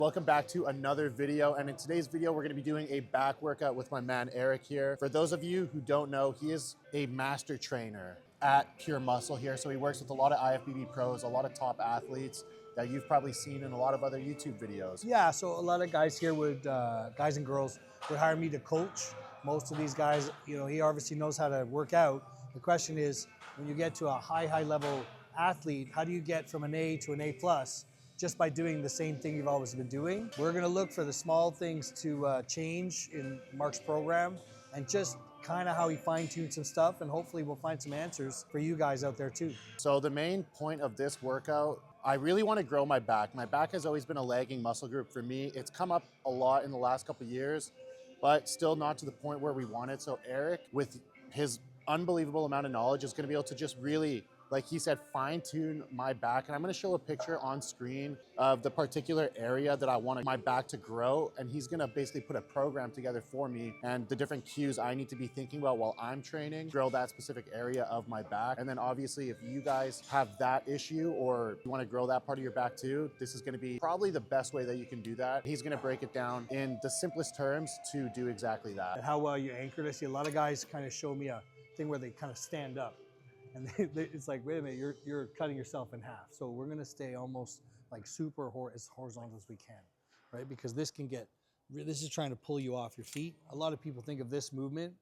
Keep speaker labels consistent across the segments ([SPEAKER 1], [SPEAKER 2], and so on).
[SPEAKER 1] Welcome back to another video, and in today's video we're going to be doing a back workout with my man Eric here. For those of you who don't know, he is a master trainer at Pure Muscle here, so he works with a lot of IFBB pros, a lot of top athletes that you've probably seen in a lot of other YouTube videos.
[SPEAKER 2] Yeah, so a lot of guys here would, guys and girls would hire me to coach. Most of these guys, you know, he obviously knows how to work out. The question is, when you get to a high level athlete, how do you get from an A to an A plus? Just by doing the same thing you've always been doing. We're gonna look for the small things to change in Mark's program and just kind of how he fine-tuned some stuff, and hopefully we'll find some answers for you guys out there too.
[SPEAKER 1] So the main point of this workout, I really want to grow my back. My back has always been a lagging muscle group for me. It's come up a lot in the last couple of years, but still not to the point where we want it. So Eric, with his unbelievable amount of knowledge, is gonna be able to just really, like he said, fine tune my back. And I'm gonna show a picture on screen of the particular area that I want my back to grow. And he's gonna basically put a program together for me and the different cues I need to be thinking about while I'm training, grow that specific area of my back. And then obviously if you guys have that issue or you wanna grow that part of your back too, this is gonna be probably the best way that you can do that. He's gonna break it down in the simplest terms to do exactly that.
[SPEAKER 2] And how well you anchored. I see a lot of guys kind of show me a thing where they kind of stand up. And it's like, wait a minute, you're cutting yourself in half. So we're gonna stay almost like super as horizontal as we can, right? Because this is trying to pull you off your feet. A lot of people think of this movement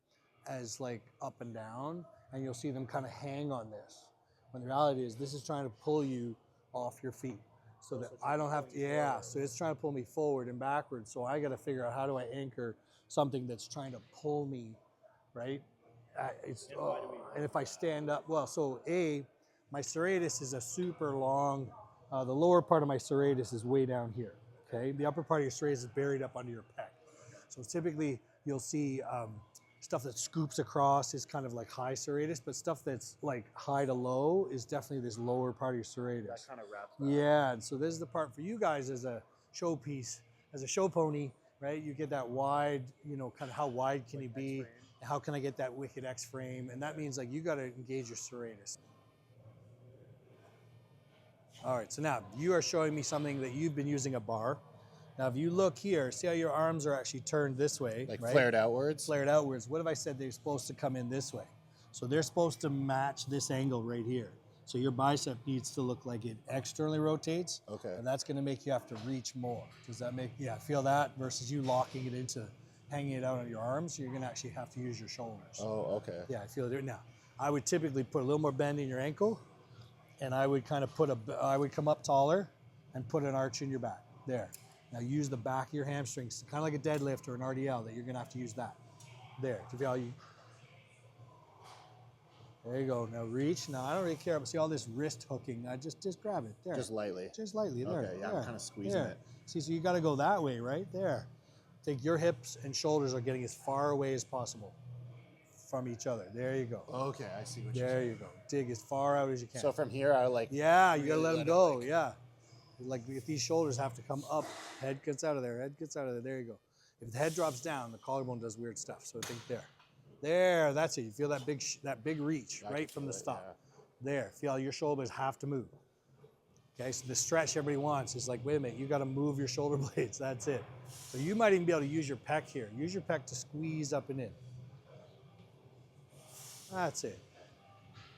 [SPEAKER 2] as like up and down, and you'll see them kind of hang on this. When the reality is this is trying to pull you off your feet so that I don't have to, yeah, so it's trying to pull me forward and backwards. So I gotta figure out how do I anchor something that's trying to pull me, right? And if I stand up, well, so my serratus is a super long, the lower part of my serratus is way down here, okay? The upper part of your serratus is buried up under your pec. So typically you'll see stuff that scoops across is kind of like high serratus, but stuff that's like high to low is definitely this lower part of your serratus.
[SPEAKER 1] That kind of wraps that.
[SPEAKER 2] Yeah, and so this is the part for you guys as a showpiece, as a show pony, right? You get that wide, you know, kind of how wide can you be? How can I get that wicked X frame? And that means like you got to engage your serratus. All right, so now you are showing me something that you've been using a bar. Now, if you look here, see how your arms are actually turned this way,
[SPEAKER 1] like
[SPEAKER 2] right?
[SPEAKER 1] Flared outwards?
[SPEAKER 2] Flared outwards. What if I said they're supposed to come in this way? So they're supposed to match this angle right here. So your bicep needs to look like it externally rotates.
[SPEAKER 1] Okay.
[SPEAKER 2] And that's gonna make you have to reach more. Does that make, yeah, feel that versus you locking it into hanging it out on your arms, you're gonna actually have to use your shoulders.
[SPEAKER 1] Oh, okay.
[SPEAKER 2] Yeah, I feel it now. I would typically put a little more bend in your ankle, and I would kind of I would come up taller and put an arch in your back. There. Now use the back of your hamstrings, kind of like a deadlift or an RDL, that you're gonna have to use that. There, to feel you. There you go, now reach. Now I don't really care, but see all this wrist hooking, I just grab it, there.
[SPEAKER 1] Just lightly?
[SPEAKER 2] Just lightly, there.
[SPEAKER 1] Okay, yeah,
[SPEAKER 2] there.
[SPEAKER 1] I'm kind of squeezing
[SPEAKER 2] there.
[SPEAKER 1] it.
[SPEAKER 2] See, so you gotta go that way, right there. Think your hips and shoulders are getting as far away as possible from each other. There you go.
[SPEAKER 1] Okay, I see what you're saying.
[SPEAKER 2] There you go. Dig as far out as you can.
[SPEAKER 1] So from here, I like...
[SPEAKER 2] Yeah, you
[SPEAKER 1] really
[SPEAKER 2] gotta let them go,
[SPEAKER 1] like...
[SPEAKER 2] yeah. Like if these shoulders have to come up, head gets out of there, head gets out of there, there you go. If the head drops down, the collarbone does weird stuff, so I think there. There, that's it. You feel that big reach right from the stop. Yeah. There, feel your shoulders have to move. Okay, so the stretch everybody wants is like, wait a minute, you gotta move your shoulder blades, that's it. So you might even be able to use your pec here. Use your pec to squeeze up and in. That's it.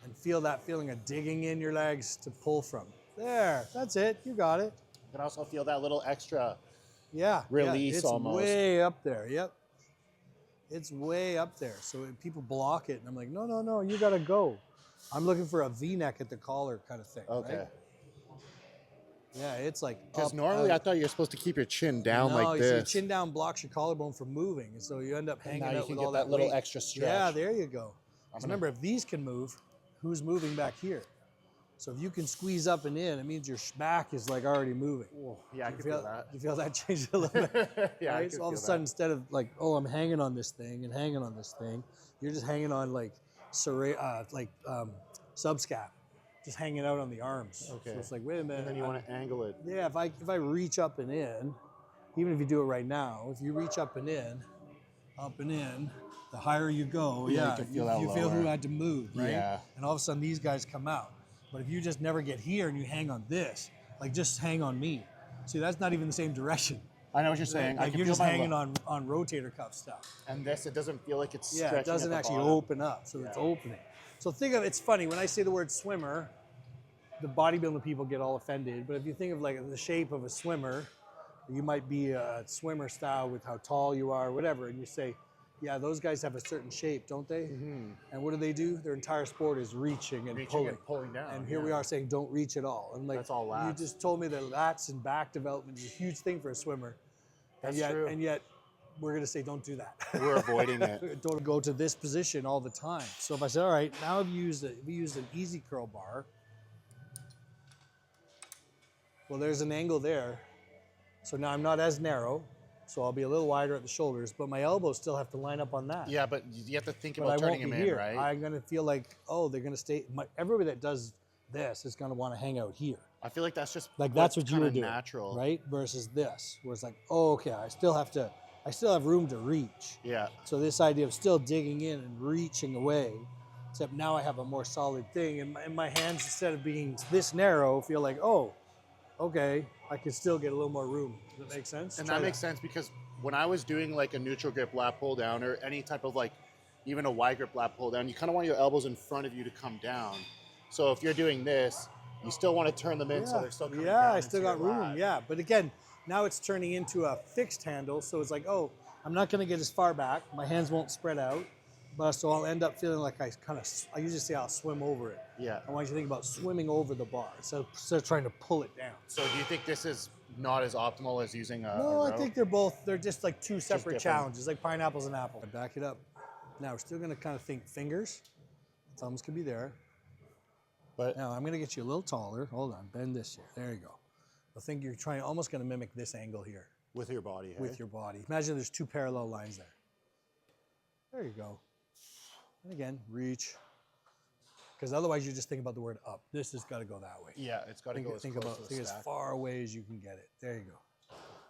[SPEAKER 2] And feel that feeling of digging in your legs to pull from. There, that's it, you got it.
[SPEAKER 1] You can also feel that little extra
[SPEAKER 2] release
[SPEAKER 1] it's almost.
[SPEAKER 2] It's way up there, yep. It's way up there. So people block it, and I'm like, no, you gotta go. I'm looking for a V-neck at the collar kind of thing,
[SPEAKER 1] okay.
[SPEAKER 2] Right? Yeah, it's like
[SPEAKER 1] because normally I thought you're supposed to keep your chin down like this.
[SPEAKER 2] No, your chin down blocks your collarbone from moving, and so you end up hanging out with all that
[SPEAKER 1] little
[SPEAKER 2] weight.
[SPEAKER 1] Extra stretch.
[SPEAKER 2] Yeah, there you go. Remember, if these can move, who's moving back here? So if you can squeeze up and in, it means your back is like already moving.
[SPEAKER 1] Ooh, yeah, I can feel that.
[SPEAKER 2] You feel that change a little bit?
[SPEAKER 1] Yeah,
[SPEAKER 2] right? So all of a sudden, instead of like, oh, I'm hanging on this thing and hanging on this thing, you're just hanging on like subscap. Just hanging out on the arms.
[SPEAKER 1] Okay.
[SPEAKER 2] So it's like, wait a minute.
[SPEAKER 1] And then you want to angle it.
[SPEAKER 2] Yeah, if I reach up and in, even if you do it right now, if you reach up and in, the higher you go, you feel who had to move, right?
[SPEAKER 1] Yeah.
[SPEAKER 2] And all of a sudden these guys come out. But if you just never get here and you hang on this, like just hang on me. See, that's not even the same direction.
[SPEAKER 1] I know what you're saying. I
[SPEAKER 2] Like
[SPEAKER 1] can
[SPEAKER 2] you're
[SPEAKER 1] feel
[SPEAKER 2] just
[SPEAKER 1] my
[SPEAKER 2] hanging on rotator cuff stuff.
[SPEAKER 1] And this, it doesn't feel like it's
[SPEAKER 2] Yeah,
[SPEAKER 1] stretching
[SPEAKER 2] it doesn't
[SPEAKER 1] at the
[SPEAKER 2] actually
[SPEAKER 1] bottom.
[SPEAKER 2] open up, so it's opening. So think of, it's funny, when I say the word swimmer, the bodybuilding people get all offended, but if you think of like the shape of a swimmer, you might be a swimmer style with how tall you are, whatever, and you say, yeah, those guys have a certain shape, don't they? And what do? Their entire sport is reaching and
[SPEAKER 1] pulling down.
[SPEAKER 2] And here we are saying don't reach at all. And like,
[SPEAKER 1] That's all lats.
[SPEAKER 2] you just told me that lats and back development is a huge thing for a swimmer.
[SPEAKER 1] That's true.
[SPEAKER 2] And yet we're gonna say don't do that.
[SPEAKER 1] We're avoiding it.
[SPEAKER 2] Don't go to this position all the time. So if I said, all right, now we used an easy curl bar. Well, there's an angle there. So now I'm not as narrow, so I'll be a little wider at the shoulders, but my elbows still have to line up on that.
[SPEAKER 1] Yeah, but you have to think
[SPEAKER 2] But
[SPEAKER 1] about
[SPEAKER 2] I
[SPEAKER 1] turning
[SPEAKER 2] won't
[SPEAKER 1] them
[SPEAKER 2] be here.
[SPEAKER 1] in, right?
[SPEAKER 2] I'm gonna feel like, oh, they're gonna stay. Everybody that does this is gonna want to hang out here.
[SPEAKER 1] I feel like that's just
[SPEAKER 2] Like that's what you were doing,
[SPEAKER 1] natural,
[SPEAKER 2] right? Versus this, where it's like, oh, okay, I still have room to reach.
[SPEAKER 1] Yeah.
[SPEAKER 2] So this idea of still digging in and reaching away, except now I have a more solid thing, and my hands, instead of being this narrow, feel like, oh, okay, I can still get a little more room. Does that make sense?
[SPEAKER 1] And that makes sense because when I was doing like a neutral grip lat pull down or any type of like, even a wide grip lat pull down, you kind of want your elbows in front of you to come down. So if you're doing this, you still want to turn them in so they're still coming down.
[SPEAKER 2] Yeah, I still got room,
[SPEAKER 1] lat.
[SPEAKER 2] yeah. But again, now it's turning into a fixed handle, so it's like, oh, I'm not gonna get as far back, my hands won't spread out, but so I'll end up feeling like I usually say I'll swim over it.
[SPEAKER 1] Yeah.
[SPEAKER 2] I want you to think about swimming over the bar instead of trying to pull it down.
[SPEAKER 1] So do you think this is not as optimal as using a
[SPEAKER 2] No, I
[SPEAKER 1] rope?
[SPEAKER 2] think they're just like two separate challenges, like pineapples and apples. Back it up. Now we're still gonna kind of think fingers. Thumbs can be there.
[SPEAKER 1] But
[SPEAKER 2] Now I'm gonna get you a little taller. Hold on, bend this here. There you go. I think you're almost gonna mimic this angle here.
[SPEAKER 1] with your body, hey?
[SPEAKER 2] With your body. Imagine there's two parallel lines there. There you go. And again, reach. Because otherwise you just think about the word up. This has got to go that way.
[SPEAKER 1] Yeah, it's got to go as
[SPEAKER 2] Think
[SPEAKER 1] close to the
[SPEAKER 2] think as
[SPEAKER 1] stack.
[SPEAKER 2] far away as you can get it. There you go.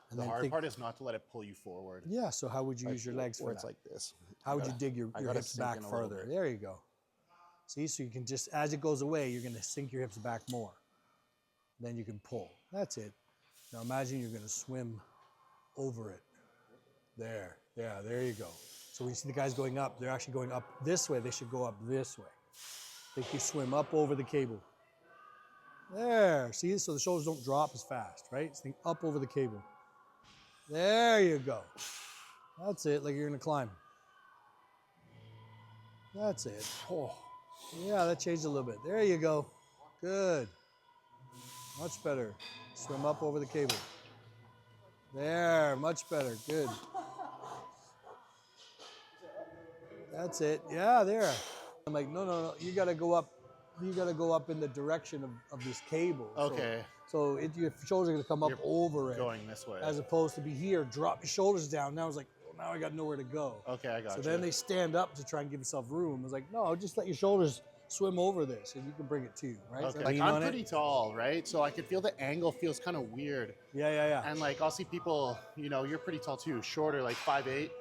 [SPEAKER 2] And
[SPEAKER 1] The
[SPEAKER 2] then
[SPEAKER 1] hard
[SPEAKER 2] think,
[SPEAKER 1] part is not to let it pull you forward.
[SPEAKER 2] yeah, so how would you use your legs for
[SPEAKER 1] Or
[SPEAKER 2] that?
[SPEAKER 1] it's like this.
[SPEAKER 2] How would you dig your
[SPEAKER 1] gotta
[SPEAKER 2] hips
[SPEAKER 1] sink
[SPEAKER 2] back
[SPEAKER 1] in a little
[SPEAKER 2] further?
[SPEAKER 1] bit.
[SPEAKER 2] There you go. See, so you can just, as it goes away, you're going to sink your hips back more. Then you can pull. That's it. Now imagine you're going to swim over it. There. Yeah, there you go. So when you see the guys going up, they're actually going up this way. They should go up this way. They can swim up over the cable. There. See, so the shoulders don't drop as fast, right? So think up over the cable. There you go. That's it, like you're going to climb. That's it. Oh, yeah, that changed a little bit. There you go. Good. Much better. Swim up over the cable. There, much better. Good. That's it. Yeah, there. I'm like, no. You got to go up. You got to go up in the direction of this cable.
[SPEAKER 1] Okay.
[SPEAKER 2] So your shoulders are going to come up over it.
[SPEAKER 1] Going this way.
[SPEAKER 2] As opposed to be here, drop your shoulders down. Now it's like, well, now I got nowhere to go.
[SPEAKER 1] Okay, I got
[SPEAKER 2] So
[SPEAKER 1] you.
[SPEAKER 2] then they stand up to try and give themselves room. It's like, no, just let your shoulders swim over this and you can bring it to you, right?
[SPEAKER 1] Okay.
[SPEAKER 2] So
[SPEAKER 1] Like
[SPEAKER 2] lean
[SPEAKER 1] I'm
[SPEAKER 2] on
[SPEAKER 1] pretty
[SPEAKER 2] it.
[SPEAKER 1] tall, right? So I could feel the angle feels kind of weird.
[SPEAKER 2] Yeah.
[SPEAKER 1] And like I'll see people, you're pretty tall too, shorter, like 5'8".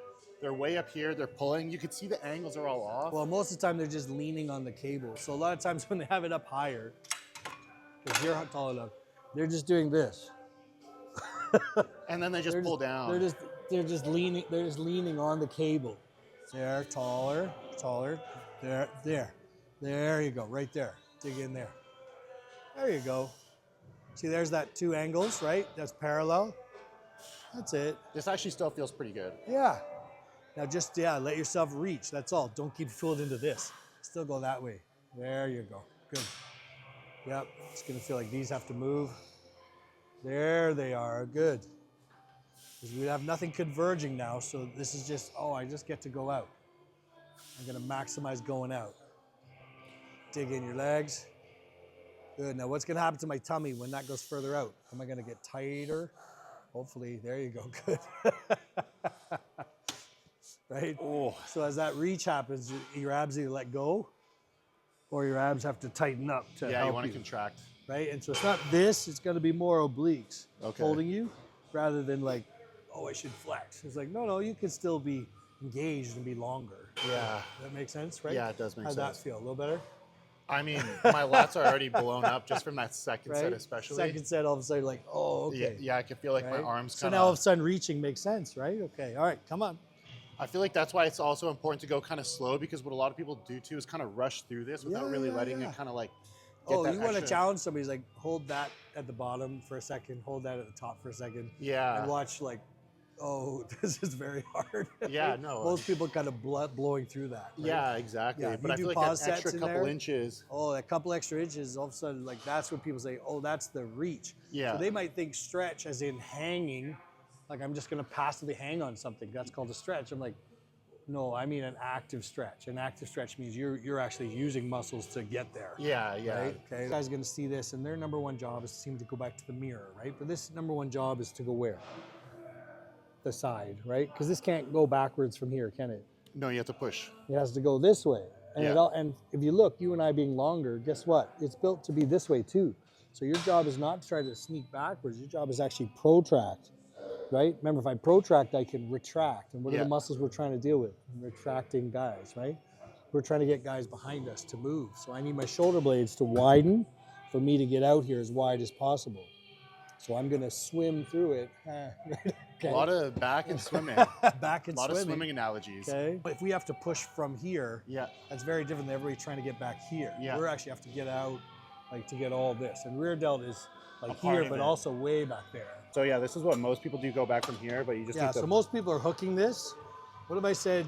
[SPEAKER 1] They're way up here, they're pulling. You could see the angles are all off.
[SPEAKER 2] Well, most of the time they're just leaning on the cable. So a lot of times when they have it up higher, because you're not tall enough, they're just doing this.
[SPEAKER 1] And then they just pull down.
[SPEAKER 2] They're just leaning on the cable. There, taller. There you go, right there. Dig in there. There you go. See, there's that two angles, right? That's parallel. That's it.
[SPEAKER 1] This actually still feels pretty good.
[SPEAKER 2] Yeah. Now just, let yourself reach. That's all. Don't keep fooled into this. Still go that way. There you go. Good. Yep. It's going to feel like these have to move. There they are. Good. Because we have nothing converging now, so this is just, I just get to go out. I'm going to maximize going out. Dig in your legs. Good. Now what's going to happen to my tummy when that goes further out? Am I going to get tighter? Hopefully. There you go. Good. Right?
[SPEAKER 1] Oh.
[SPEAKER 2] So as that reach happens, your abs either let go or your abs have to tighten up to help
[SPEAKER 1] You want to contract.
[SPEAKER 2] Right? And so it's not this, it's going to be more obliques holding you rather than like, I should flex. It's like, no, you can still be engaged and be longer.
[SPEAKER 1] Yeah.
[SPEAKER 2] That makes sense, right?
[SPEAKER 1] Yeah, it does make
[SPEAKER 2] How'd
[SPEAKER 1] sense.
[SPEAKER 2] that feel? A little better?
[SPEAKER 1] I mean, my lats are already blown up just from that second
[SPEAKER 2] right?
[SPEAKER 1] set, especially.
[SPEAKER 2] Second set, all of a sudden, like, oh, okay.
[SPEAKER 1] Yeah, I can feel like my
[SPEAKER 2] right?
[SPEAKER 1] arms
[SPEAKER 2] So
[SPEAKER 1] kind
[SPEAKER 2] now all of
[SPEAKER 1] of.
[SPEAKER 2] a sudden reaching makes sense, right? Okay, all right, come on.
[SPEAKER 1] I feel like that's why it's also important to go kind of slow, because what a lot of people do too is kind of rush through this without really letting it kind of like get
[SPEAKER 2] Oh,
[SPEAKER 1] that
[SPEAKER 2] you want to
[SPEAKER 1] extra.
[SPEAKER 2] challenge somebody's like, hold that at the bottom for a second, hold that at the top for a second.
[SPEAKER 1] Yeah.
[SPEAKER 2] And watch like, oh, this is very hard.
[SPEAKER 1] Yeah, no.
[SPEAKER 2] Most people kind of blowing through that. Right?
[SPEAKER 1] Yeah, exactly.
[SPEAKER 2] Yeah,
[SPEAKER 1] but I
[SPEAKER 2] you
[SPEAKER 1] feel
[SPEAKER 2] do
[SPEAKER 1] like
[SPEAKER 2] pause
[SPEAKER 1] that extra
[SPEAKER 2] sets in
[SPEAKER 1] couple
[SPEAKER 2] there.
[SPEAKER 1] inches.
[SPEAKER 2] Oh, that couple extra inches, all of a sudden, like that's what people say, oh, that's the reach.
[SPEAKER 1] Yeah.
[SPEAKER 2] So they might think stretch as in hanging, like I'm just going to passively hang on something. That's called a stretch. I'm like, no, I mean an active stretch. An active stretch means you're actually using muscles to get there.
[SPEAKER 1] Yeah, yeah.
[SPEAKER 2] Right? Okay. You guys are going to see this, and their number one job is to seem to go back to the mirror, right? But this number one job is to go where? The side, right? Because this can't go backwards from here, can it?
[SPEAKER 1] No, you have to push.
[SPEAKER 2] It has to go this way. And
[SPEAKER 1] Yeah.
[SPEAKER 2] and if you look, you and I being longer, guess what? It's built to be this way too. So your job is not to try to sneak backwards. Your job is actually protract, right? Remember, if I protract, I can retract. And what are
[SPEAKER 1] Yeah.
[SPEAKER 2] the muscles we're trying to deal with? Retracting guys, right? We're trying to get guys behind us to move. So I need my shoulder blades to widen for me to get out here as wide as possible. So I'm going to swim through it. Okay.
[SPEAKER 1] A lot of back and swimming.
[SPEAKER 2] Back and
[SPEAKER 1] A lot
[SPEAKER 2] swimming.
[SPEAKER 1] of swimming analogies.
[SPEAKER 2] Okay. But if we have to push from here,
[SPEAKER 1] Yeah.
[SPEAKER 2] that's very different than everybody trying to get back here.
[SPEAKER 1] Yeah.
[SPEAKER 2] We actually have to get out, like to get all this. And rear delt is like
[SPEAKER 1] A part
[SPEAKER 2] here,
[SPEAKER 1] of
[SPEAKER 2] but
[SPEAKER 1] it.
[SPEAKER 2] also way back there.
[SPEAKER 1] So yeah, this is what most people do, go back from here, but you just
[SPEAKER 2] Yeah,
[SPEAKER 1] need to.
[SPEAKER 2] so most people are hooking this. What if I said,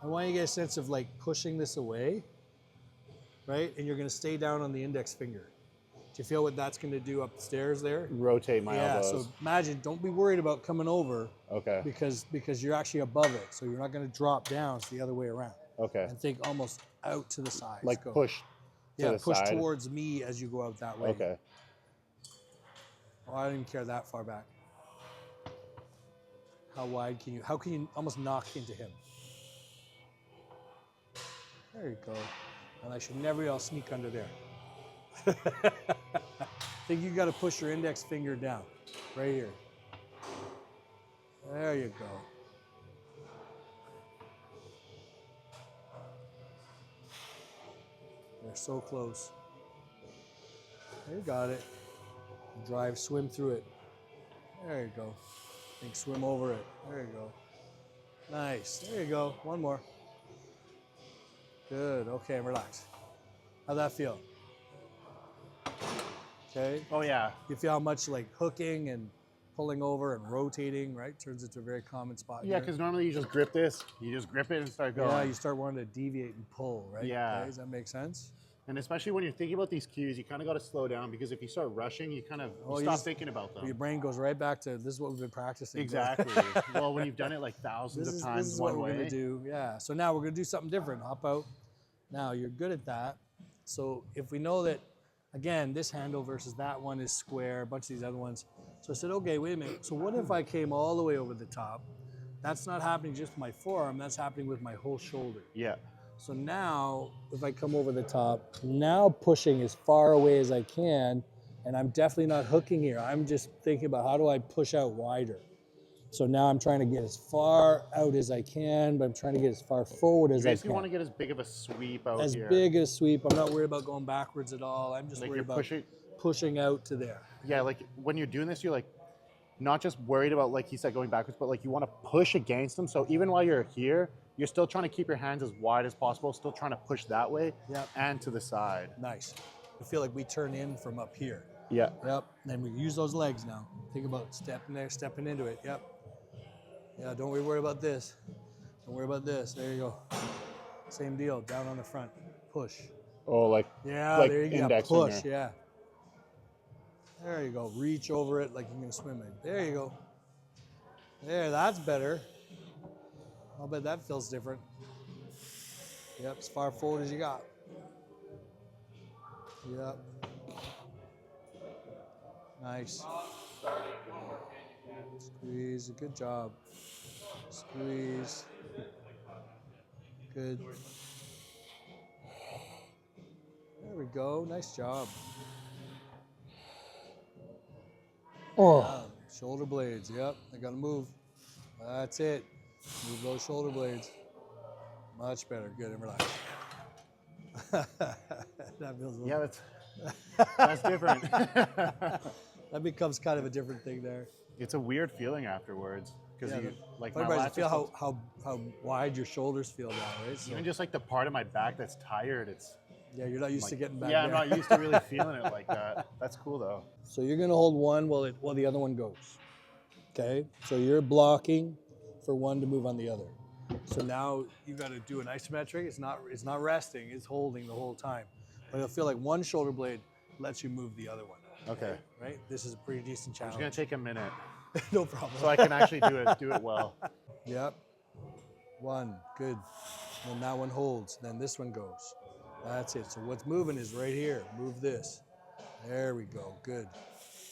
[SPEAKER 2] I want you to get a sense of like pushing this away, right? And you're gonna stay down on the index finger. Do you feel what that's gonna do upstairs there?
[SPEAKER 1] Rotate my
[SPEAKER 2] Yeah,
[SPEAKER 1] elbows.
[SPEAKER 2] so imagine, don't be worried about coming over
[SPEAKER 1] Okay.
[SPEAKER 2] because you're actually above it. So you're not gonna drop down, it's the other way around.
[SPEAKER 1] Okay.
[SPEAKER 2] And think almost out to the side.
[SPEAKER 1] Like
[SPEAKER 2] Go.
[SPEAKER 1] push to
[SPEAKER 2] Yeah,
[SPEAKER 1] the
[SPEAKER 2] push
[SPEAKER 1] side.
[SPEAKER 2] towards me as you go out that way.
[SPEAKER 1] Okay.
[SPEAKER 2] Oh, I don't even care that far back. How wide can how can you almost knock into him? There you go. And I should never all sneak under there. I think you got to push your index finger down, right here. There you go. They're so close. You got it. Drive, swim through it. There you go. Think swim over it. There you go. Nice. There you go. One more. Good. Okay, relax. How'd that feel? Okay.
[SPEAKER 1] Oh yeah.
[SPEAKER 2] You feel how much like hooking and pulling over and rotating, right? Turns into a very common spot.
[SPEAKER 1] Yeah,
[SPEAKER 2] here.
[SPEAKER 1] because normally you just grip this, you just grip it and start going.
[SPEAKER 2] Yeah, you start wanting to deviate and pull, right?
[SPEAKER 1] Yeah.
[SPEAKER 2] Okay, does that make sense?
[SPEAKER 1] And especially when you're thinking about these cues, you kind of got to slow down, because if you start rushing, you kind of stop thinking about them.
[SPEAKER 2] Your brain goes right back to this is what we've been practicing.
[SPEAKER 1] Exactly. Well, when you've done it like thousands of times
[SPEAKER 2] this is
[SPEAKER 1] one
[SPEAKER 2] what
[SPEAKER 1] way.
[SPEAKER 2] we're gonna do. Yeah. So now we're gonna do something different. Hop out. Now you're good at that. So if we know that, again, this handle versus that one is square, a bunch of these other ones. So I said, okay, wait a minute. So what if I came all the way over the top? That's not happening just with my forearm. That's happening with my whole shoulder.
[SPEAKER 1] Yeah.
[SPEAKER 2] So now, if I come over the top, now pushing as far away as I can, and I'm definitely not hooking here. I'm just thinking about how do I push out wider. So now I'm trying to get as far out as I can, but I'm trying to get as far forward as I
[SPEAKER 1] Basically,
[SPEAKER 2] can.
[SPEAKER 1] want to get as big of a sweep out
[SPEAKER 2] As
[SPEAKER 1] here.
[SPEAKER 2] big a sweep. I'm not worried about going backwards at all. I'm just
[SPEAKER 1] Like
[SPEAKER 2] worried
[SPEAKER 1] you're
[SPEAKER 2] about pushing out to there.
[SPEAKER 1] Yeah, like when you're doing this, you're like not just worried about, like he said, going backwards, but like you want to push against them. So even while you're here, you're still trying to keep your hands as wide as possible, still trying to push that way and to the side.
[SPEAKER 2] Nice. I feel like we turn in from up here.
[SPEAKER 1] Yeah.
[SPEAKER 2] Yep. Then we use those legs now. Think about stepping there, stepping into it. Yep. Yeah, don't worry about this. Don't worry about this. There you go. Same deal. Down on the front. Push.
[SPEAKER 1] Oh, like
[SPEAKER 2] there you go.
[SPEAKER 1] index
[SPEAKER 2] Push.
[SPEAKER 1] finger.
[SPEAKER 2] Yeah. There you go. Reach over it like you're gonna swim in. There you go. There, that's better. I'll bet that feels different. Yep, as far forward as you got. Yep. Nice. Squeeze. Good job. Squeeze. Good. There we go. Nice job.
[SPEAKER 1] Oh.
[SPEAKER 2] Shoulder blades. Yep. They got to move. That's it. Move those shoulder blades. Much better. Good. And relax. That feels a
[SPEAKER 1] Yeah,
[SPEAKER 2] little,
[SPEAKER 1] that's different.
[SPEAKER 2] that becomes kind of a different thing there.
[SPEAKER 1] It's a weird feeling afterwards because
[SPEAKER 2] Yeah,
[SPEAKER 1] you like
[SPEAKER 2] funny
[SPEAKER 1] my
[SPEAKER 2] part is
[SPEAKER 1] lats
[SPEAKER 2] feel
[SPEAKER 1] are still,
[SPEAKER 2] how wide your shoulders feel now, right? So,
[SPEAKER 1] even just like the part of my back that's tired. It's
[SPEAKER 2] yeah, you're not used
[SPEAKER 1] like,
[SPEAKER 2] to getting back
[SPEAKER 1] yeah,
[SPEAKER 2] there.
[SPEAKER 1] I'm not used to really feeling it like that. That's cool though.
[SPEAKER 2] So you're gonna hold one while the other one goes. Okay, so you're blocking for one to move on the other. So now you got to do an isometric. It's not resting. It's holding the whole time. But it'll feel like one shoulder blade lets you move the other one.
[SPEAKER 1] Okay.
[SPEAKER 2] Right. This is a pretty decent
[SPEAKER 1] I'm
[SPEAKER 2] challenge.
[SPEAKER 1] just gonna take a minute
[SPEAKER 2] No problem.
[SPEAKER 1] so I can actually do it well.
[SPEAKER 2] Yep. One. Good. Then that one holds. Then this one goes. That's it. So what's moving is right here. Move this. There we go. Good.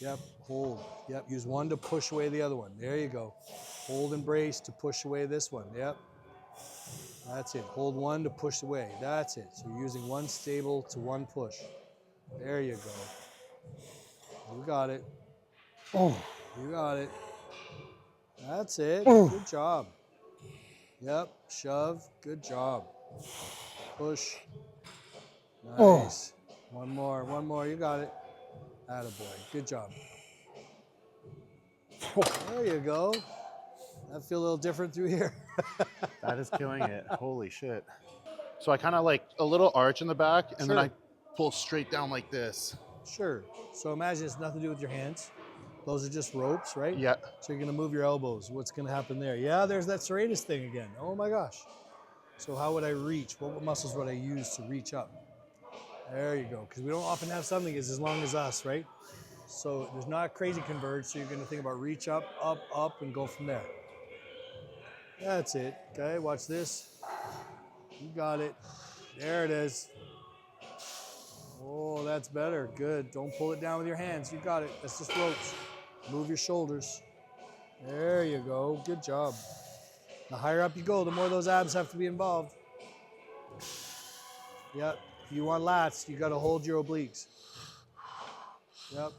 [SPEAKER 2] Yep. Hold. Yep. Use one to push away the other one. There you go. Hold and brace to push away this one. Yep. That's it. Hold one to push away. That's it. So you're using one stable to one push. There you go. You got it. Oh, you got it. That's it. Good job. Yep. Shove. Good job. Push. Nice. One more. One more. You got it. Attaboy. Good job. There you go. That feel a little different through here.
[SPEAKER 1] That is killing it. Holy shit. So I kind of like a little arch in the back and then I pull straight down like this.
[SPEAKER 2] Sure. So imagine it's nothing to do with your hands. Those are just ropes, right?
[SPEAKER 1] Yeah.
[SPEAKER 2] So you're gonna move your elbows. What's gonna happen there? Yeah, there's that serratus thing again. Oh my gosh. So how would I reach? What muscles would I use to reach up? There you go. Because we don't often have something as long as us, right? So there's not crazy converge. So you're gonna think about reach up, up, up, and go from there. That's it. Okay, watch this. You got it. There it is. Oh, that's better. Good. Don't pull it down with your hands. You got it. That's just ropes. Move your shoulders. There you go. Good job. The higher up you go, the more those abs have to be involved. Yep. If you want lats, you got to hold your obliques. Yep.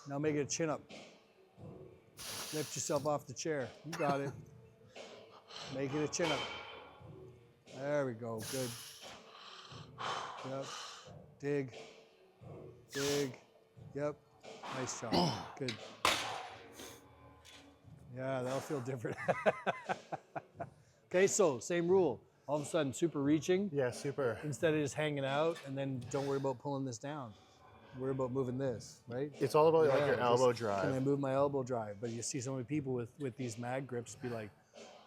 [SPEAKER 2] Now make it a chin up. Lift yourself off the chair. You got it. Make it a chin up. There we go. Good. Yep. Dig. Dig. Yep. Nice job. Good. Yeah, that'll feel different. Okay, so same rule. All of a sudden, super reaching.
[SPEAKER 1] Yeah, super.
[SPEAKER 2] Instead of just hanging out, and then don't worry about pulling this down. Worry about moving this, right?
[SPEAKER 1] It's all about like your elbow drive.
[SPEAKER 2] Can I move my elbow drive? But you see so many people with these mag grips be like,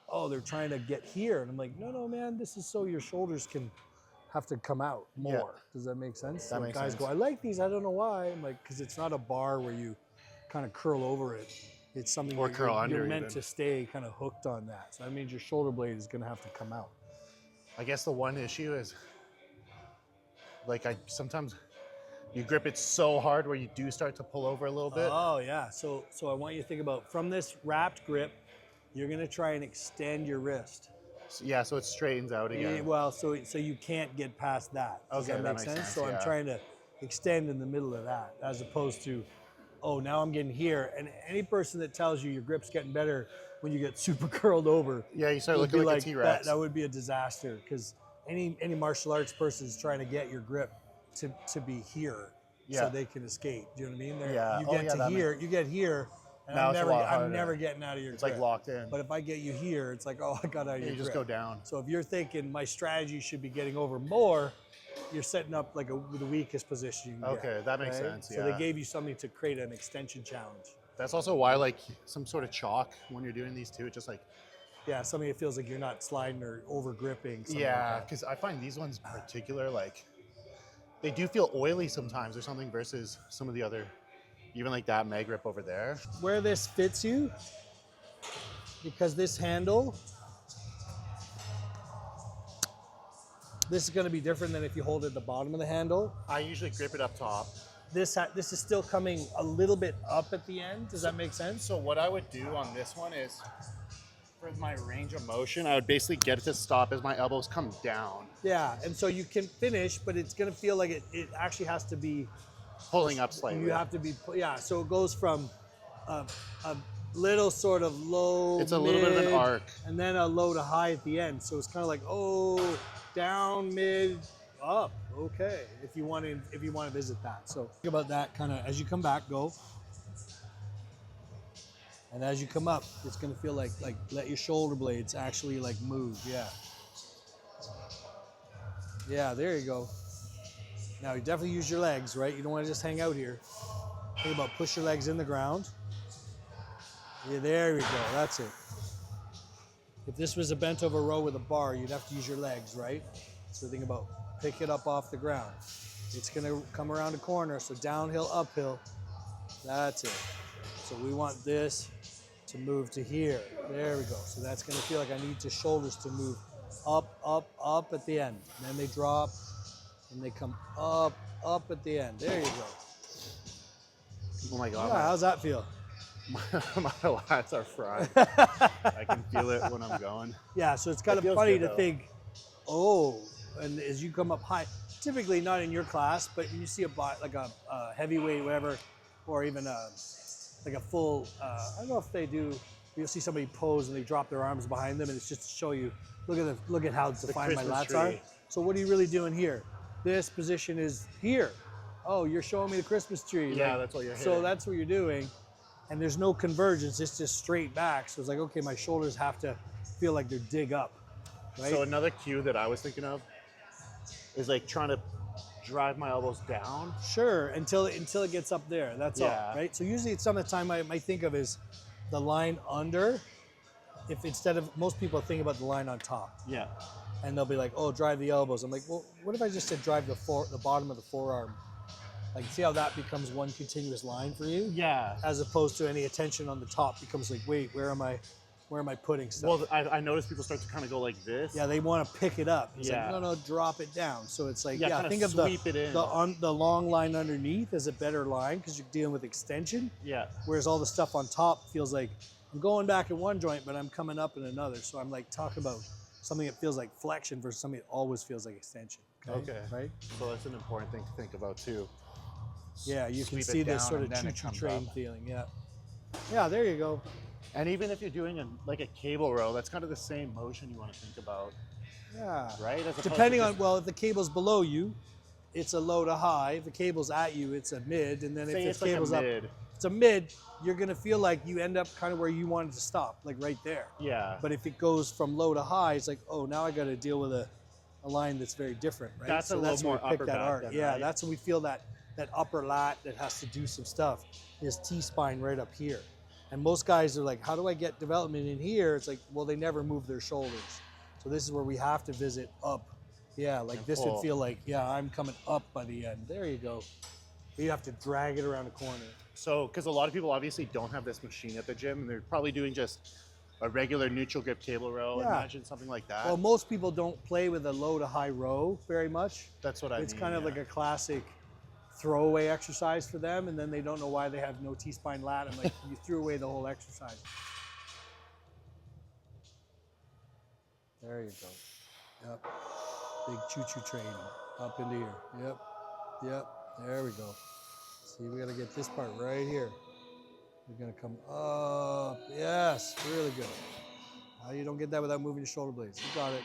[SPEAKER 2] oh, they're trying to get here. And I'm like, no, man, this is so your shoulders can have to come out more.
[SPEAKER 1] Yeah.
[SPEAKER 2] Does that make sense?
[SPEAKER 1] That
[SPEAKER 2] So
[SPEAKER 1] makes
[SPEAKER 2] guys
[SPEAKER 1] sense.
[SPEAKER 2] go, I like these, I don't know why. I'm like, because it's not a bar where you kind of curl over it. It's something
[SPEAKER 1] Or
[SPEAKER 2] that
[SPEAKER 1] curl under
[SPEAKER 2] you're meant
[SPEAKER 1] even.
[SPEAKER 2] to stay kind of hooked on that. So that means your shoulder blade is going to have to come out.
[SPEAKER 1] I guess the one issue is like sometimes you grip it so hard where you do start to pull over a little bit.
[SPEAKER 2] Oh yeah. So I want you to think about from this wrapped grip, you're going to try and extend your wrist.
[SPEAKER 1] Yeah, so it straightens out again.
[SPEAKER 2] Well, so you can't get past that. Does
[SPEAKER 1] Okay,
[SPEAKER 2] that
[SPEAKER 1] that
[SPEAKER 2] make
[SPEAKER 1] makes
[SPEAKER 2] sense?
[SPEAKER 1] sense,
[SPEAKER 2] So I'm
[SPEAKER 1] yeah.
[SPEAKER 2] trying to extend in the middle of that, as opposed to, oh, now I'm getting here. And any person that tells you your grip's getting better when you get super curled over,
[SPEAKER 1] Yeah, you start
[SPEAKER 2] would
[SPEAKER 1] looking
[SPEAKER 2] be
[SPEAKER 1] like a T-Rex.
[SPEAKER 2] that would be a disaster, because any martial arts person is trying to get your grip to be here,
[SPEAKER 1] Yeah.
[SPEAKER 2] so they can escape. Do you know what I mean?
[SPEAKER 1] Yeah.
[SPEAKER 2] You
[SPEAKER 1] Oh,
[SPEAKER 2] get
[SPEAKER 1] yeah,
[SPEAKER 2] to
[SPEAKER 1] that
[SPEAKER 2] here, you get here, and
[SPEAKER 1] Now it's a lot
[SPEAKER 2] I'm
[SPEAKER 1] harder.
[SPEAKER 2] never getting out of your
[SPEAKER 1] It's
[SPEAKER 2] grip.
[SPEAKER 1] like locked in.
[SPEAKER 2] But if I get you here, it's like, oh, I got out of your
[SPEAKER 1] You just
[SPEAKER 2] grip.
[SPEAKER 1] go down.
[SPEAKER 2] So if you're thinking my strategy should be getting over more, you're setting up like the weakest position you can get.
[SPEAKER 1] Okay, that makes sense,
[SPEAKER 2] So they
[SPEAKER 1] yeah.
[SPEAKER 2] gave you something to create an extension challenge.
[SPEAKER 1] That's also why like some sort of chalk when you're doing these too. It's just like,
[SPEAKER 2] Yeah, something that feels like you're not sliding or over gripping.
[SPEAKER 1] yeah, because I find these ones in particular, like they do feel oily sometimes or something versus some of the other, even like that mag grip over there.
[SPEAKER 2] Where this fits you, because this handle, this is going to be different than if you hold it at the bottom of the handle.
[SPEAKER 1] I usually grip it up top.
[SPEAKER 2] This is still coming a little bit up at the end. Does that make sense?
[SPEAKER 1] So what I would do on this one is, for my range of motion, I would basically get it to stop as my elbows come down.
[SPEAKER 2] Yeah, and so you can finish, but it's going to feel like it actually has to be,
[SPEAKER 1] Pulling up slightly.
[SPEAKER 2] you have to be, yeah, so it goes from a little sort of low,
[SPEAKER 1] It's a little bit of an
[SPEAKER 2] mid,
[SPEAKER 1] arc.
[SPEAKER 2] and then a low to high at the end. So it's kind of like, oh, down, mid, up. Okay, if you want to visit that. So think about that kind of as you come back, go. And as you come up, it's gonna feel like let your shoulder blades actually like move. Yeah. Yeah, there you go. Now you definitely use your legs, right? You don't want to just hang out here. Think about push your legs in the ground. Yeah, there we go. That's it. If this was a bent over row with a bar, you'd have to use your legs, right? So think about pick it up off the ground. It's gonna come around the corner, so downhill, uphill. That's it. So we want this to move to here. There we go. So that's gonna feel like I need the shoulders to move up, up, up at the end. And then they drop and they come up, up at the end. There you go.
[SPEAKER 1] Oh my God.
[SPEAKER 2] Yeah, how's that feel?
[SPEAKER 1] My lats are fried. I can feel it when I'm going.
[SPEAKER 2] Yeah, so it's kind of
[SPEAKER 1] feels
[SPEAKER 2] funny
[SPEAKER 1] good,
[SPEAKER 2] to
[SPEAKER 1] though.
[SPEAKER 2] think, oh, and as you come up high, typically not in your class, but you see like a heavyweight, whatever, or even like a full, I don't know if they do, you'll see somebody pose and they drop their arms behind them and it's just to show you, look at how defined my
[SPEAKER 1] Christmas
[SPEAKER 2] lats are.
[SPEAKER 1] tree.
[SPEAKER 2] So what are you really doing here? This position is here. Oh, you're showing me the Christmas tree.
[SPEAKER 1] Yeah, that's what you're
[SPEAKER 2] So
[SPEAKER 1] hitting.
[SPEAKER 2] that's what you're doing. And there's no convergence, it's just straight back. So it's like, okay, my shoulders have to feel like they're dig up, right?
[SPEAKER 1] So another cue that I was thinking of is like trying to drive my elbows down.
[SPEAKER 2] Sure, until it gets up there, that's all,
[SPEAKER 1] Yeah.
[SPEAKER 2] right? So usually it's some of the time I might think of is the line under, if instead of, most people think about the line on top.
[SPEAKER 1] Yeah.
[SPEAKER 2] And they'll be like, oh, drive the elbows. I'm like, well, what if I just said drive the bottom of the forearm? Like, see how that becomes one continuous line for you?
[SPEAKER 1] Yeah.
[SPEAKER 2] As opposed to any attention on the top becomes like, wait, where am I putting stuff?
[SPEAKER 1] Well, I noticed people start to kind of go like this.
[SPEAKER 2] Yeah, they want to pick it up. It's
[SPEAKER 1] Yeah.
[SPEAKER 2] like, no, drop it down. So it's like,
[SPEAKER 1] Yeah,
[SPEAKER 2] yeah,
[SPEAKER 1] kinda
[SPEAKER 2] think of
[SPEAKER 1] sweep it in.
[SPEAKER 2] the long line underneath as a better line because you're dealing with extension.
[SPEAKER 1] Yeah.
[SPEAKER 2] Whereas all the stuff on top feels like I'm going back in one joint, but I'm coming up in another. So I'm like talking about something that feels like flexion versus something that always feels like extension.
[SPEAKER 1] Okay.
[SPEAKER 2] Right?
[SPEAKER 1] So that's an important thing to think about too.
[SPEAKER 2] Yeah, you can
[SPEAKER 1] Sweep it
[SPEAKER 2] see this
[SPEAKER 1] down
[SPEAKER 2] sort of
[SPEAKER 1] and then it
[SPEAKER 2] choo-choo
[SPEAKER 1] comes
[SPEAKER 2] train
[SPEAKER 1] up.
[SPEAKER 2] feeling. Yeah. Yeah, there you go.
[SPEAKER 1] And even if you're doing like a cable row, that's kind of the same motion you want to think about,
[SPEAKER 2] Yeah.
[SPEAKER 1] right? As opposed to
[SPEAKER 2] Depending on,
[SPEAKER 1] just-
[SPEAKER 2] well, if the cable's below you, it's a low to high. If the cable's at you, it's a mid. And then
[SPEAKER 1] say
[SPEAKER 2] if
[SPEAKER 1] it's
[SPEAKER 2] the
[SPEAKER 1] like a
[SPEAKER 2] cable's up,
[SPEAKER 1] mid.
[SPEAKER 2] it's a mid, you're going to feel like you end up kind of where you wanted to stop, like right there.
[SPEAKER 1] Yeah.
[SPEAKER 2] But if it goes from low to high, it's like, oh, now I got to deal with a line that's very different, right?
[SPEAKER 1] That's a little
[SPEAKER 2] where
[SPEAKER 1] more
[SPEAKER 2] we pick
[SPEAKER 1] upper
[SPEAKER 2] that
[SPEAKER 1] back
[SPEAKER 2] arc.
[SPEAKER 1] then,
[SPEAKER 2] Yeah,
[SPEAKER 1] right?
[SPEAKER 2] that's when we feel that upper lat that has to do some stuff. Is T-spine right up here. And most guys are like, how do I get development in here? It's like, well, they never move their shoulders. So this is where we have to visit up. Yeah, like
[SPEAKER 1] And
[SPEAKER 2] this
[SPEAKER 1] pull.
[SPEAKER 2] would feel like, yeah, I'm coming up by the end. There you go. You have to drag it around the corner.
[SPEAKER 1] So, because a lot of people obviously don't have this machine at the gym, and they're probably doing just a regular neutral grip cable row.
[SPEAKER 2] Yeah.
[SPEAKER 1] Imagine something like that.
[SPEAKER 2] Well, most people don't play with a low to high row very much.
[SPEAKER 1] That's what I
[SPEAKER 2] It's
[SPEAKER 1] mean.
[SPEAKER 2] kind of
[SPEAKER 1] yeah.
[SPEAKER 2] like a classic throwaway exercise for them, and then they don't know why they have no T-spine lat. I'm like, you threw away the whole exercise. There you go. Yep. Big choo-choo train up into here. Yep. Yep. There we go. See, we got to get this part right here. We're going to come up. Yes. Really good. Now you don't get that without moving your shoulder blades. You got it.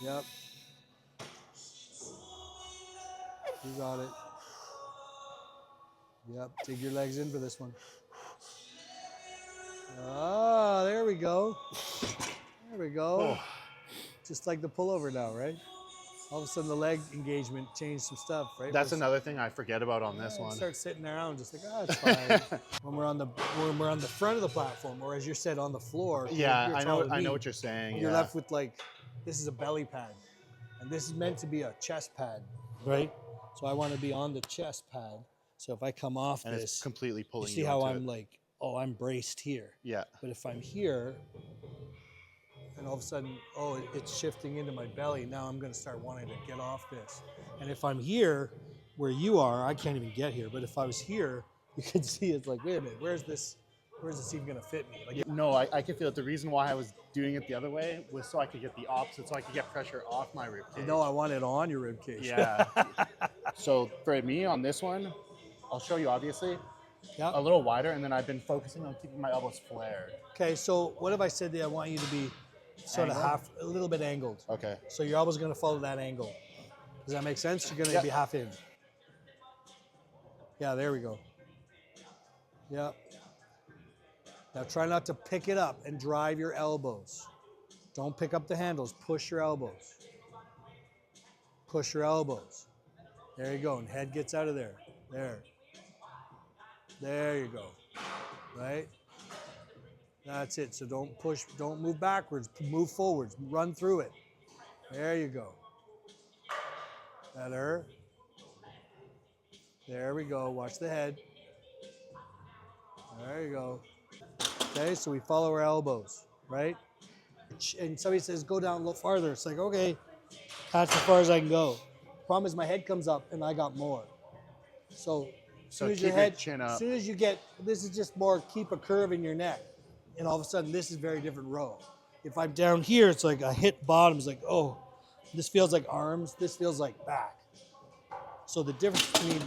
[SPEAKER 2] Yep. You got it. Yep, dig your legs in for this one. Ah, there we go. There we go.
[SPEAKER 1] Oh.
[SPEAKER 2] Just like the pullover now, right? All of a sudden the leg engagement changed some stuff, right?
[SPEAKER 1] That's another thing I forget about on this one.
[SPEAKER 2] Start sitting around just like, it's fine. when we're on the front of the platform, or as you said, on the floor.
[SPEAKER 1] Yeah,
[SPEAKER 2] you're
[SPEAKER 1] I
[SPEAKER 2] taller
[SPEAKER 1] know.
[SPEAKER 2] than
[SPEAKER 1] I
[SPEAKER 2] me,
[SPEAKER 1] know what you're saying.
[SPEAKER 2] You're
[SPEAKER 1] yeah.
[SPEAKER 2] left with like, this is a belly pad, and this is meant to be a chest pad, right? So I want to be on the chest pad. So if I come off
[SPEAKER 1] and
[SPEAKER 2] this,
[SPEAKER 1] it's completely
[SPEAKER 2] you
[SPEAKER 1] pulling
[SPEAKER 2] see
[SPEAKER 1] you
[SPEAKER 2] how
[SPEAKER 1] into
[SPEAKER 2] I'm
[SPEAKER 1] it.
[SPEAKER 2] like, oh, I'm braced here.
[SPEAKER 1] Yeah.
[SPEAKER 2] But if I'm here, and all of a sudden, oh, it's shifting into my belly, now I'm going to start wanting to get off this. And if I'm here, where you are, I can't even get here. But if I was here, you can see it's like, wait a minute, where's this even going to fit me? Like,
[SPEAKER 1] No, I can feel it. The reason why I was doing it the other way was so I could get the opposite, so I could get pressure off my rib cage.
[SPEAKER 2] no, I want it on your rib cage.
[SPEAKER 1] Yeah. So for me on this one, I'll show you obviously
[SPEAKER 2] Yep.
[SPEAKER 1] a little wider, and then I've been focusing on keeping my elbows flared.
[SPEAKER 2] Okay, so what if I said that I want you to be sort of
[SPEAKER 1] Angled?
[SPEAKER 2] a little bit angled?
[SPEAKER 1] Okay.
[SPEAKER 2] So your elbow's going to follow that angle. Does that make sense? You're gonna
[SPEAKER 1] Yep.
[SPEAKER 2] be half in. Yeah, there we go. Yep. Now try not to pick it up and drive your elbows. Don't pick up the handles, push your elbows. Push your elbows. There you go, and head gets out of there. There. There you go. Right? That's it. So don't push, don't move backwards, move forwards, run through it. There you go. Better. There we go. Watch the head. There you go. Okay, so we follow our elbows, right? And somebody says, go down a little farther. It's like, okay, that's as far as I can go. Problem is my head comes up and I got more. So as soon as
[SPEAKER 1] keep
[SPEAKER 2] your head,
[SPEAKER 1] chin up.
[SPEAKER 2] as soon as you get, this is just more keep a curve in your neck. And all of a sudden this is very different row. If I'm down here, it's like I hit bottom, it's like, oh, this feels like arms, this feels like back. So the difference between,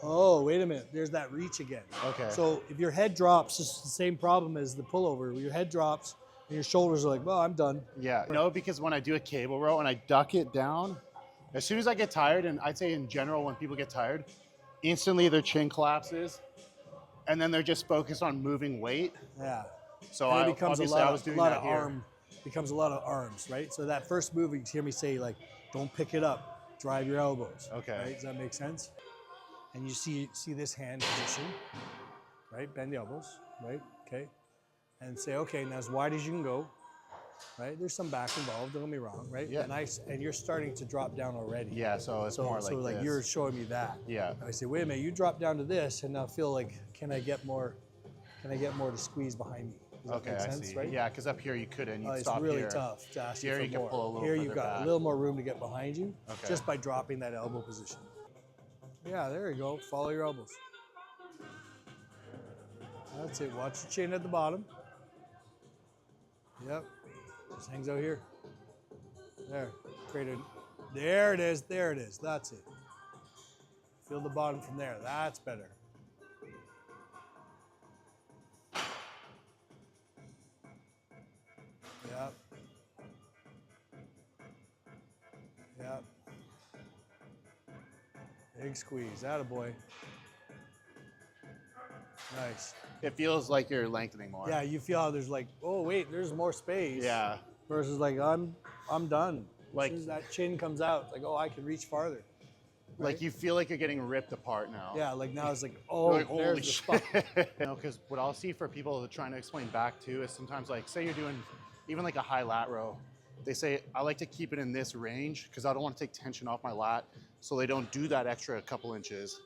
[SPEAKER 2] oh, wait a minute, there's that reach again.
[SPEAKER 1] Okay.
[SPEAKER 2] So if your head drops, it's the same problem as the pullover. Your head drops and your shoulders are like, well, I'm done.
[SPEAKER 1] Yeah, no, because when I do a cable row and I duck it down, as soon as I get tired, and I'd say in general when people get tired, instantly their chin collapses, and then they're just focused on moving weight.
[SPEAKER 2] Yeah.
[SPEAKER 1] So
[SPEAKER 2] And
[SPEAKER 1] I
[SPEAKER 2] it becomes
[SPEAKER 1] obviously I was doing that here.
[SPEAKER 2] arm, becomes a lot of arms, right? So that first move, you hear me say like, don't pick it up, drive your elbows.
[SPEAKER 1] Okay.
[SPEAKER 2] Right? Does that make sense? And you see this hand position, right? Bend the elbows, right? Okay. And say, okay, now as wide as you can go, right? There's some back involved, don't get me wrong, right?
[SPEAKER 1] Yeah.
[SPEAKER 2] And you're starting to drop down already.
[SPEAKER 1] Yeah, so it's more like this.
[SPEAKER 2] You're showing me that.
[SPEAKER 1] Yeah.
[SPEAKER 2] And I say, wait a minute, you drop down to this, and now feel like, can I get more to squeeze behind me? Does that
[SPEAKER 1] Okay,
[SPEAKER 2] make
[SPEAKER 1] I
[SPEAKER 2] sense,
[SPEAKER 1] see.
[SPEAKER 2] right?
[SPEAKER 1] Yeah, because up here you couldn't. You'd
[SPEAKER 2] It's
[SPEAKER 1] stop
[SPEAKER 2] really
[SPEAKER 1] here.
[SPEAKER 2] tough to ask
[SPEAKER 1] Here
[SPEAKER 2] you
[SPEAKER 1] you
[SPEAKER 2] for
[SPEAKER 1] can
[SPEAKER 2] more.
[SPEAKER 1] pull a little
[SPEAKER 2] Here
[SPEAKER 1] further
[SPEAKER 2] you've got
[SPEAKER 1] back.
[SPEAKER 2] a little more room to get behind you,
[SPEAKER 1] Okay.
[SPEAKER 2] just by dropping that elbow position. Yeah, there you go. Follow your elbows. That's it. Watch the chin at the bottom. Yep. Just hangs out here. There. There it is. There it is. That's it. Feel the bottom from there. That's better. Yep. Yep. Big squeeze. Attaboy. Nice.
[SPEAKER 1] It feels like you're lengthening more.
[SPEAKER 2] Yeah, you feel how there's like, oh wait, there's more space.
[SPEAKER 1] Yeah.
[SPEAKER 2] Versus like, I'm done.
[SPEAKER 1] Like-
[SPEAKER 2] as soon as that chin comes out, it's like, oh, I can reach farther.
[SPEAKER 1] Like you feel like you're getting ripped apart now.
[SPEAKER 2] Yeah, like now it's like, oh,
[SPEAKER 1] You're like,
[SPEAKER 2] there's
[SPEAKER 1] holy
[SPEAKER 2] the
[SPEAKER 1] shit.
[SPEAKER 2] spot.
[SPEAKER 1] You know, because what I'll see for people who are trying to explain back too is sometimes like, say you're doing even like a high lat row, they say, I like to keep it in this range because I don't want to take tension off my lat, so they don't do that extra couple inches.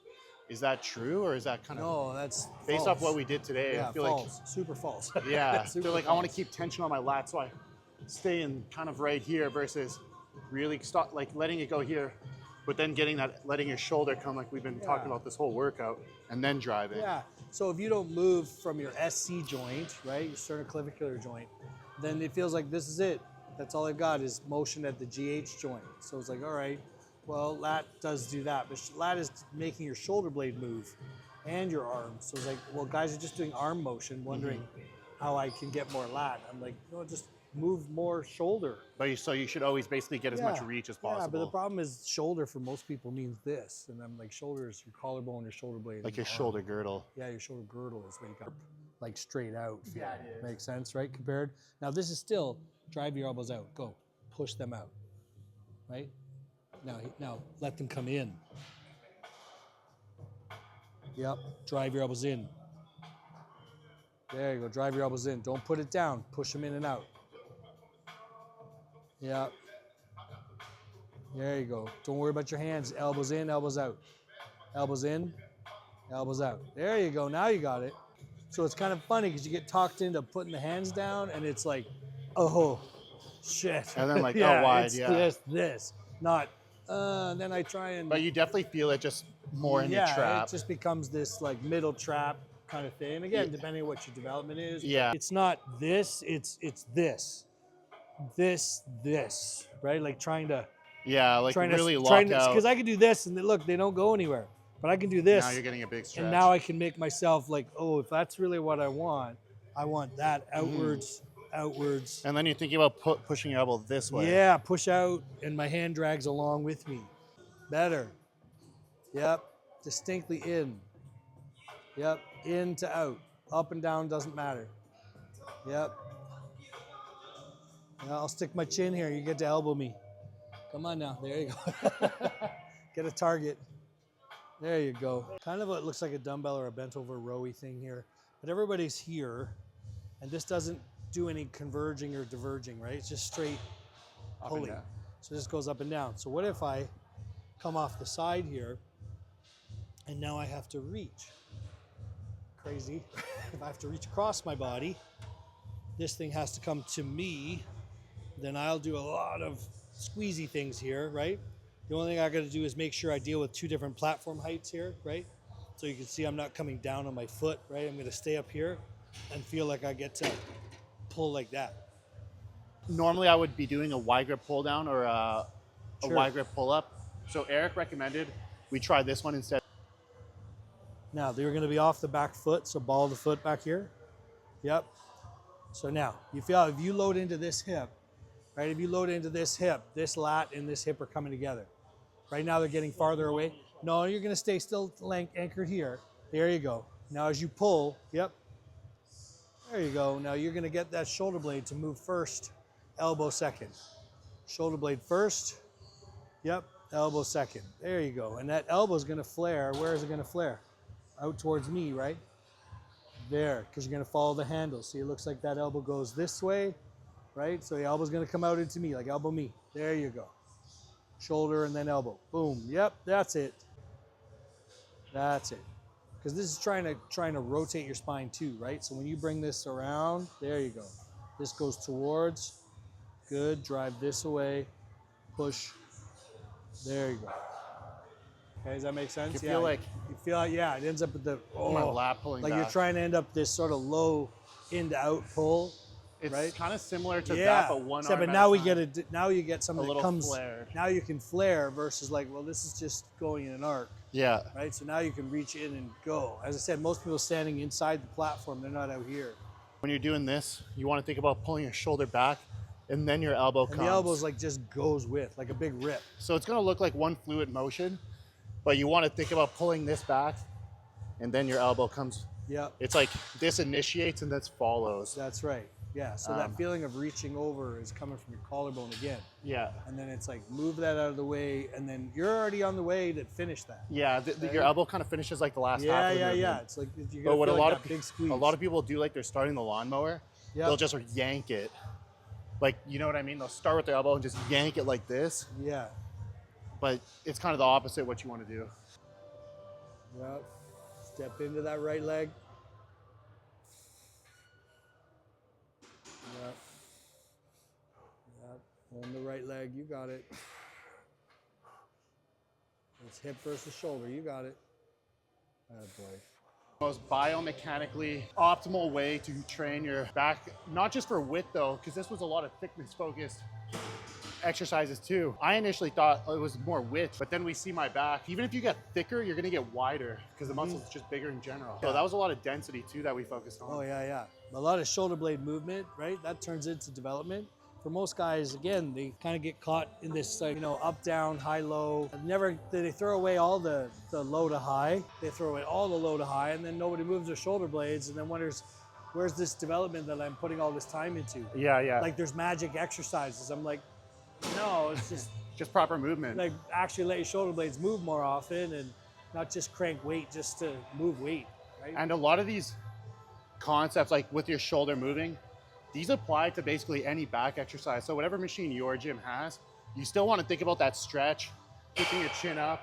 [SPEAKER 1] Is that true, or is that kind of
[SPEAKER 2] No, that's
[SPEAKER 1] based
[SPEAKER 2] false.
[SPEAKER 1] off what we did today?
[SPEAKER 2] Yeah,
[SPEAKER 1] I feel
[SPEAKER 2] false. Super false.
[SPEAKER 1] like, yeah,
[SPEAKER 2] Super
[SPEAKER 1] they're like, I want to
[SPEAKER 2] false.
[SPEAKER 1] keep tension on my lat, so I stay in kind of right here versus really stop, like letting it go here, but then letting your shoulder come like we've been talking about this whole workout, and then driving.
[SPEAKER 2] Yeah. So if you don't move from your SC joint, right, your sternoclavicular joint, then it feels like this is it. That's all I've got is motion at the GH joint. So it's like, all right, well, lat does do that, but lat is making your shoulder blade move and your arm. So it's like, well, guys are just doing arm motion, wondering how I can get more lat. I'm like, no, just move more shoulder.
[SPEAKER 1] But so you should always basically get as much reach as possible.
[SPEAKER 2] Yeah, but the problem is shoulder for most people means this. And I'm like, shoulder is your collarbone, your shoulder blade.
[SPEAKER 1] like
[SPEAKER 2] and
[SPEAKER 1] your
[SPEAKER 2] arm.
[SPEAKER 1] shoulder girdle.
[SPEAKER 2] Yeah, your shoulder girdle is what you got, like straight out.
[SPEAKER 1] Yeah, it is.
[SPEAKER 2] Makes sense, right? Compared. Now this is still drive your elbows out. Go, push them out. Right? Now let them come in. Yep. Drive your elbows in. There you go. Drive your elbows in. Don't put it down. Push them in and out. Yep. There you go. Don't worry about your hands. Elbows in, elbows out. Elbows in, elbows out. There you go. Now you got it. So it's kind of funny because you get talked into putting the hands down, and it's like, oh, shit.
[SPEAKER 1] And then like,
[SPEAKER 2] yeah,
[SPEAKER 1] oh, wide,
[SPEAKER 2] it's
[SPEAKER 1] yeah.
[SPEAKER 2] this, not. Then I try and.
[SPEAKER 1] But you definitely feel it just more in your trap.
[SPEAKER 2] It just becomes this like middle trap kind of thing. And again, depending on what your development is.
[SPEAKER 1] Yeah.
[SPEAKER 2] It's not this. It's this, right? Like trying to.
[SPEAKER 1] Yeah, like really lock out.
[SPEAKER 2] Because I can do this, and look, they don't go anywhere. But I can do this.
[SPEAKER 1] Now you're getting a big stretch.
[SPEAKER 2] And now I can make myself like, oh, if that's really what I want that outwards.
[SPEAKER 1] And then you're thinking about pushing your elbow this way.
[SPEAKER 2] Yeah, push out, and my hand drags along with me. Better. Yep. Distinctly in. Yep. In to out. Up and down doesn't matter. Yep. Now I'll stick my chin here. You get to elbow me. Come on now. There you go. Get a target. There you go. Kind of what looks like a dumbbell or a bent over rowy thing here. But everybody's here. And this doesn't do any converging or diverging, right? It's just straight pulling. So this goes up and down. So what if I come off the side here and now I have to reach? Crazy. If I have to reach across my body, this thing has to come to me. Then I'll do a lot of squeezy things here, right? The only thing I got to do is make sure I deal with two different platform heights here, right? So you can see I'm not coming down on my foot, right? I'm going to stay up here and feel like I get to pull like that.
[SPEAKER 1] Normally I would be doing a wide grip pull down or a
[SPEAKER 2] Sure.
[SPEAKER 1] wide grip pull up. So Eric recommended we try this one instead.
[SPEAKER 2] Now they're going to be off the back foot, so ball the foot back here. Yep. So now you feel if you load into this hip, right? If you load into this hip, this lat and this hip are coming together. Right now they're getting farther away. No, you're going to stay still anchored here. There you go. Now as you pull, yep. There you go. Now you're going to get that shoulder blade to move first, elbow second. Shoulder blade first. Yep. Elbow second. There you go. And that elbow is going to flare. Where is it going to flare? Out towards me, right? There, because you're going to follow the handle. See, it looks like that elbow goes this way, right? So the elbow's going to come out into me, like elbow me. There you go. Shoulder and then elbow. Boom. Yep, that's it. That's it. Because this is trying to rotate your spine too, right? So when you bring this around, there you go. This goes towards. Good. Drive this away. Push. There you go. Okay, does that make sense?
[SPEAKER 1] You feel like
[SPEAKER 2] yeah, it ends up with the
[SPEAKER 1] my lap pulling
[SPEAKER 2] like
[SPEAKER 1] back.
[SPEAKER 2] you're trying to end up this sort of low in to out pull.
[SPEAKER 1] It's
[SPEAKER 2] right?
[SPEAKER 1] kind of similar to
[SPEAKER 2] Yeah.
[SPEAKER 1] that, but one
[SPEAKER 2] Except,
[SPEAKER 1] arm
[SPEAKER 2] but
[SPEAKER 1] at
[SPEAKER 2] now
[SPEAKER 1] a
[SPEAKER 2] we
[SPEAKER 1] time.
[SPEAKER 2] get now you get something
[SPEAKER 1] A
[SPEAKER 2] that
[SPEAKER 1] little
[SPEAKER 2] comes
[SPEAKER 1] flared.
[SPEAKER 2] Now you can flare versus like, well, this is just going in an arc,
[SPEAKER 1] Yeah.
[SPEAKER 2] right? So now you can reach in and go. As I said, most people standing inside the platform, they're not out here.
[SPEAKER 1] When you're doing this, you want to think about pulling your shoulder back, and then your elbow
[SPEAKER 2] And
[SPEAKER 1] comes.
[SPEAKER 2] the elbow's like just goes with, like a big rip.
[SPEAKER 1] So it's going to look like one fluid motion, but you want to think about pulling this back, and then your elbow comes.
[SPEAKER 2] Yep,
[SPEAKER 1] It's like this initiates and this follows.
[SPEAKER 2] that's right. Yeah, so that feeling of reaching over is coming from your collarbone again.
[SPEAKER 1] Yeah.
[SPEAKER 2] And then it's like, move that out of the way, and then you're already on the way to finish that.
[SPEAKER 1] Yeah, your elbow kind of finishes like the last half of the movement.
[SPEAKER 2] Yeah. It's like you're
[SPEAKER 1] But
[SPEAKER 2] gonna
[SPEAKER 1] what
[SPEAKER 2] feel
[SPEAKER 1] a
[SPEAKER 2] like
[SPEAKER 1] lot
[SPEAKER 2] that big
[SPEAKER 1] of
[SPEAKER 2] squeeze.
[SPEAKER 1] a lot of people do, like they're starting the lawnmower,
[SPEAKER 2] Yep.
[SPEAKER 1] they'll just yank it. Like, you know what I mean? They'll start with their elbow and just yank it like this.
[SPEAKER 2] Yeah.
[SPEAKER 1] But it's kind of the opposite what you want to do.
[SPEAKER 2] Yep. Step into that right leg. Yep. Yep. On the right leg, you got it. It's hip versus shoulder, you got it. Oh boy.
[SPEAKER 1] Most biomechanically optimal way to train your back, not just for width though, because this was a lot of thickness focused exercises too. I initially thought it was more width, but then we see my back. Even if you get thicker, you're gonna get wider because the muscle's just bigger in general. So that was a lot of density too that we focused on.
[SPEAKER 2] Oh yeah. A lot of shoulder blade movement, right? That turns into development. For most guys, again, they kind of get caught in this, up, down, high, low. They throw away all the low to high. They throw away all the low to high, and then nobody moves their shoulder blades, and then wonders, where's this development that I'm putting all this time into?
[SPEAKER 1] Yeah.
[SPEAKER 2] Like there's magic exercises. I'm like, no, it's
[SPEAKER 1] just proper movement.
[SPEAKER 2] like actually let your shoulder blades move more often, and not just crank weight just to move weight, right?
[SPEAKER 1] And a lot of these concepts, like with your shoulder moving, these apply to basically any back exercise. So whatever machine your gym has, you still want to think about that stretch, keeping your chin up.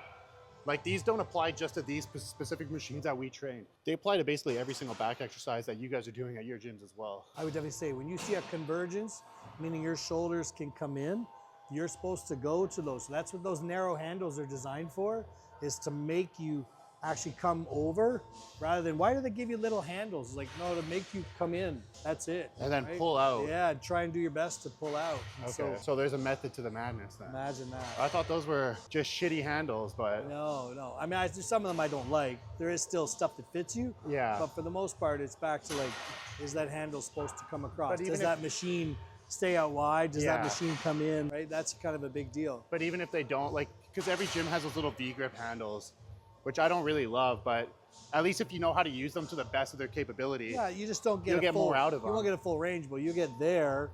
[SPEAKER 1] Like these don't apply just to these specific machines that we train. They apply to basically every single back exercise that you guys are doing at your gyms as well.
[SPEAKER 2] I would definitely say when you see a convergence, meaning your shoulders can come in, you're supposed to go to those. So that's what those narrow handles are designed for, is to make you actually come over rather than, why do they give you little handles? Like, no, to make you come in. That's it.
[SPEAKER 1] And then
[SPEAKER 2] right?
[SPEAKER 1] pull out.
[SPEAKER 2] Yeah, try and do your best to pull out. And
[SPEAKER 1] Okay, so there's a method to the madness then.
[SPEAKER 2] imagine that.
[SPEAKER 1] I thought those were just shitty handles, but
[SPEAKER 2] No. I mean, there's some of them I don't like. There is still stuff that fits you.
[SPEAKER 1] yeah.
[SPEAKER 2] But for the most part, it's back to like, is that handle supposed to come across?
[SPEAKER 1] But even
[SPEAKER 2] Does
[SPEAKER 1] if-
[SPEAKER 2] that machine stay out wide? Does that
[SPEAKER 1] Yeah.
[SPEAKER 2] machine come in? Right? That's kind of a big deal.
[SPEAKER 1] But even if they don't, like because every gym has those little V-grip handles, which I don't really love, but at least if you know how to use them to the best of their capability,
[SPEAKER 2] Yeah, you just don't get
[SPEAKER 1] you'll
[SPEAKER 2] a
[SPEAKER 1] get
[SPEAKER 2] full,
[SPEAKER 1] more out of
[SPEAKER 2] You won't
[SPEAKER 1] them.
[SPEAKER 2] get a full range, but you get there,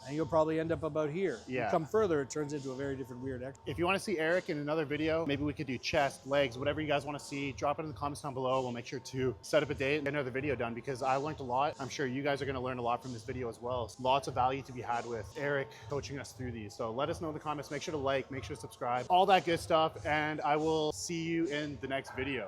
[SPEAKER 2] and you'll probably end up about here.
[SPEAKER 1] Yeah.
[SPEAKER 2] You come further, it turns into a very different weird exercise.
[SPEAKER 1] If you want to see Eric in another video, maybe we could do chest, legs, whatever you guys want to see, drop it in the comments down below. We'll make sure to set up a date and get another video done because I learned a lot. I'm sure you guys are going to learn a lot from this video as well. Lots of value to be had with Eric coaching us through these. So let us know in the comments. Make sure to like, make sure to subscribe, all that good stuff. And I will see you in the next video.